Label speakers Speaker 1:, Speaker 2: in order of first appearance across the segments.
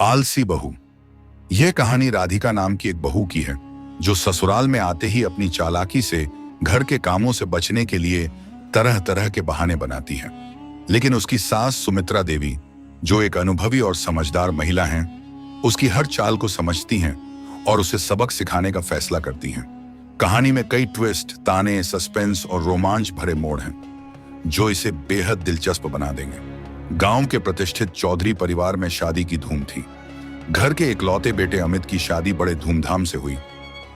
Speaker 1: आलसी बहू। यह कहानी राधिका नाम की एक बहू की है जो ससुराल में आते ही अपनी चालाकी से घर के कामों से बचने के लिए तरह तरह के बहाने बनाती है। लेकिन उसकी सास सुमित्रा देवी, जो एक अनुभवी और समझदार महिला हैं, उसकी हर चाल को समझती हैं और उसे सबक सिखाने का फैसला करती हैं। कहानी में कई ट्विस्ट, ताने, सस्पेंस और रोमांच भरे मोड़ हैं जो इसे बेहद दिलचस्प बना देंगे। गांव के प्रतिष्ठित चौधरी परिवार में शादी की धूम थी। घर के इकलौते बेटे अमित की शादी बड़े धूमधाम से हुई।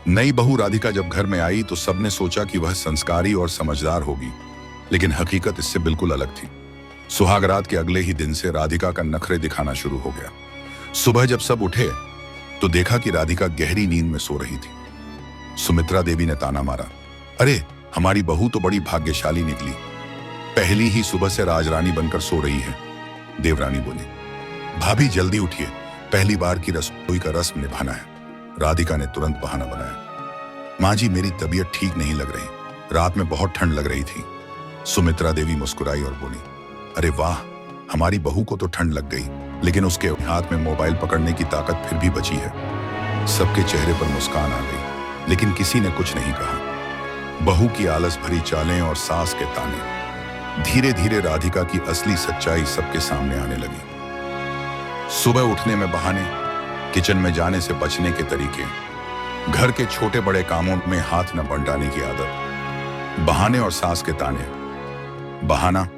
Speaker 1: नई बहू राधिका जब घर में आई तो सबने सोचा कि वह संस्कारी और समझदार होगी, लेकिन हकीकत इससे बिल्कुल अलग थी। सुहागरात के अगले ही दिन से राधिका का नखरे दिखाना शुरू हो गया। सुबह जब सब उठे तो देखा कि राधिका गहरी नींद में सो रही थी। सुमित्रा देवी ने ताना मारा, अरे हमारी बहू तो बड़ी भाग्यशाली निकली, पहली ही सुबह से राजरानी बनकर सो रही है। देवरानी बोली, भाभी जल्दी उठिए, पहली बार की रसोई का रस्म निभाना है। राधिका ने तुरंत बहाना बनाया, माँ जी मेरी तबीयत ठीक नहीं लग रही, रात में बहुत ठंड लग रही थी। सुमित्रा देवी मुस्कुराई और बोली, अरे वाह, हमारी बहू को तो ठंड लग गई, लेकिन उसके हाथ में मोबाइल पकड़ने की ताकत फिर भी बची है। सबके चेहरे पर मुस्कान आ गई, लेकिन किसी ने कुछ नहीं कहा। बहू की आलस भरी चालें और सास के ताने, धीरे धीरे राधिका की असली सच्चाई सबके सामने आने लगी। सुबह उठने में बहाने, किचन में जाने से बचने के तरीके, घर के छोटे बड़े कामों में हाथ न बंटाने की आदत, बहाने और सास के ताने। बहाना,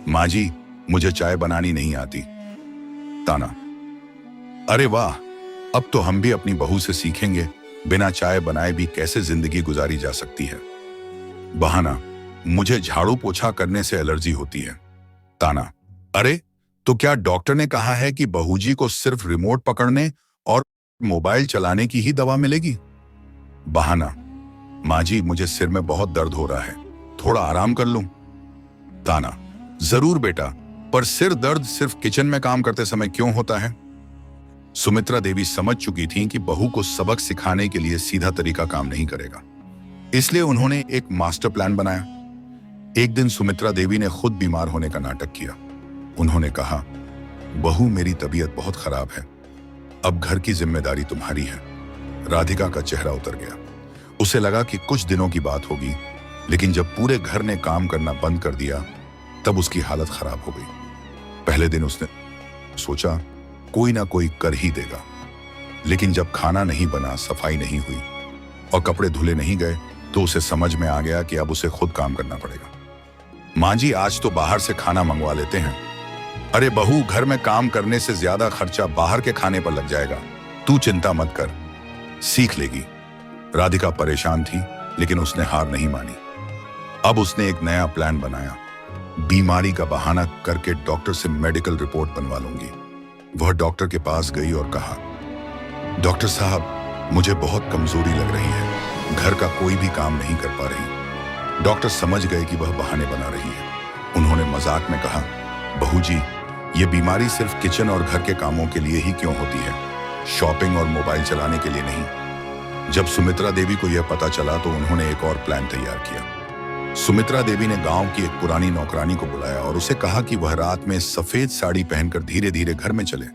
Speaker 1: माँ जी मुझे चाय बनानी नहीं आती। ताना, अरे वाह, अब तो हम भी अपनी बहू से सीखेंगे, बिना चाय बनाए भी कैसे जिंदगी गुजारी जा सकती है। बहाना, मुझे झाड़ू पोछा करने से एलर्जी होती है। ताना, अरे तो क्या डॉक्टर ने कहा है कि बहूजी को सिर्फ रिमोट पकड़ने और मोबाइल चलाने की ही दवा मिलेगी? बहाना, माँ जी मुझे सिर में बहुत दर्द हो रहा है, थोड़ा आराम कर लूं। ताना, जरूर बेटा, पर सिर दर्द सिर्फ किचन में काम करते समय क्यों होता है? सुमित्रा देवी समझ चुकी थी कि बहू को सबक सिखाने के लिए सीधा तरीका काम नहीं करेगा, इसलिए उन्होंने एक मास्टर प्लान बनाया। एक दिन सुमित्रा देवी ने खुद बीमार होने का नाटक किया। उन्होंने कहा, बहू मेरी तबीयत बहुत खराब है, अब घर की जिम्मेदारी तुम्हारी है। राधिका का चेहरा उतर गया। उसे लगा कि कुछ दिनों की बात होगी, लेकिन जब पूरे घर ने काम करना बंद कर दिया तब उसकी हालत खराब हो गई। पहले दिन उसने सोचा कोई ना कोई कर ही देगा, लेकिन जब खाना नहीं बना, सफाई नहीं हुई और कपड़े धुले नहीं गए तो उसे समझ में आ गया कि अब उसे खुद काम करना पड़ेगा। माँ जी आज तो बाहर से खाना मंगवा लेते हैं। अरे बहू, घर में काम करने से ज्यादा खर्चा बाहर के खाने पर लग जाएगा, तू चिंता मत कर, सीख लेगी। राधिका परेशान थी, लेकिन उसने हार नहीं मानी। अब उसने एक नया प्लान बनाया, बीमारी का बहाना करके डॉक्टर से मेडिकल रिपोर्ट बनवा लूंगी। वह डॉक्टर के पास गई और कहा, डॉक्टर साहब मुझे बहुत कमजोरी लग रही है, घर का कोई भी काम नहीं कर पा रही। डॉक्टर समझ गए कि वह बहाने बना रही है। उन्होंने मजाक में कहा, बहू जी ये बीमारी सिर्फ किचन और घर के कामों के लिए ही क्यों होती है, शॉपिंग और मोबाइल चलाने के लिए नहीं। जब सुमित्रा देवी को यह पता चला तो उन्होंने एक और प्लान तैयार किया। सुमित्रा देवी ने गांव की एक पुरानी नौकरानी को बुलाया और उसे कहा कि वह रात में सफेद साड़ी पहनकर धीरे धीरे घर में चले।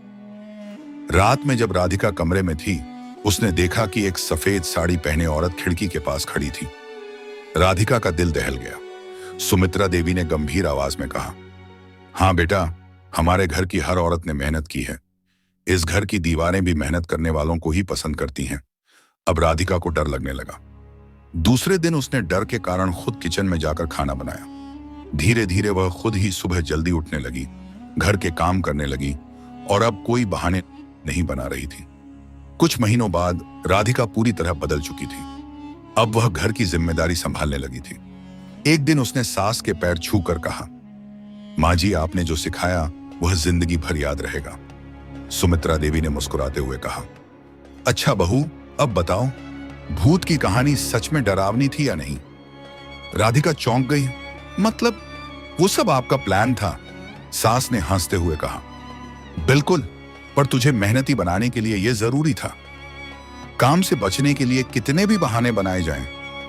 Speaker 1: रात में जब राधिका कमरे में थी, उसने देखा कि एक सफेद साड़ी पहने औरत खिड़की के पास खड़ी थी। राधिका का दिल दहल गया। सुमित्रा देवी ने गंभीर आवाज में कहा, हाँ बेटा, हमारे घर की हर औरत ने मेहनत की है, इस घर की दीवारें भी मेहनत करने वालों को ही पसंद करती हैं। अब राधिका को डर लगने लगा। दूसरे दिन उसने डर के कारण खुद किचन में जाकर खाना बनाया। धीरे धीरे वह खुद ही सुबह जल्दी उठने लगी, घर के काम करने लगी और अब कोई बहाने नहीं बना रही थी। कुछ महीनों बाद राधिका पूरी तरह बदल चुकी थी। अब वह घर की जिम्मेदारी संभालने लगी थी। एक दिन उसने सास के पैर छूकर कहा, माँ जी आपने जो सिखाया वह जिंदगी भर याद रहेगा। सुमित्रा देवी ने मुस्कुराते हुए कहा, अच्छा बहू, अब बताओ भूत की कहानी सच में डरावनी थी या नहीं? राधिका चौंक गई, मतलब वो सब आपका प्लान था? सास ने हंसते हुए कहा, बिल्कुल, पर तुझे मेहनती बनाने के लिए यह जरूरी था। काम से बचने के लिए कितने भी बहाने बनाए जाएं,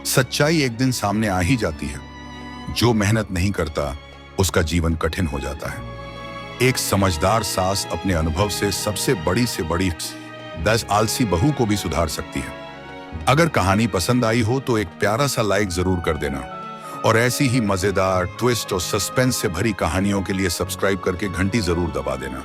Speaker 1: सच्चाई एक दिन सामने आ ही जाती है। जो मेहनत नहीं करता उसका जीवन कठिन हो जाता है। एक समझदार सास अपने अनुभव से बड़ी 10 आलसी बहू को भी सुधार सकती है। अगर कहानी पसंद आई हो तो एक प्यारा सा लाइक जरूर कर देना और ऐसी ही मजेदार ट्विस्ट और सस्पेंस से भरी कहानियों के लिए सब्सक्राइब करके घंटी जरूर दबा देना।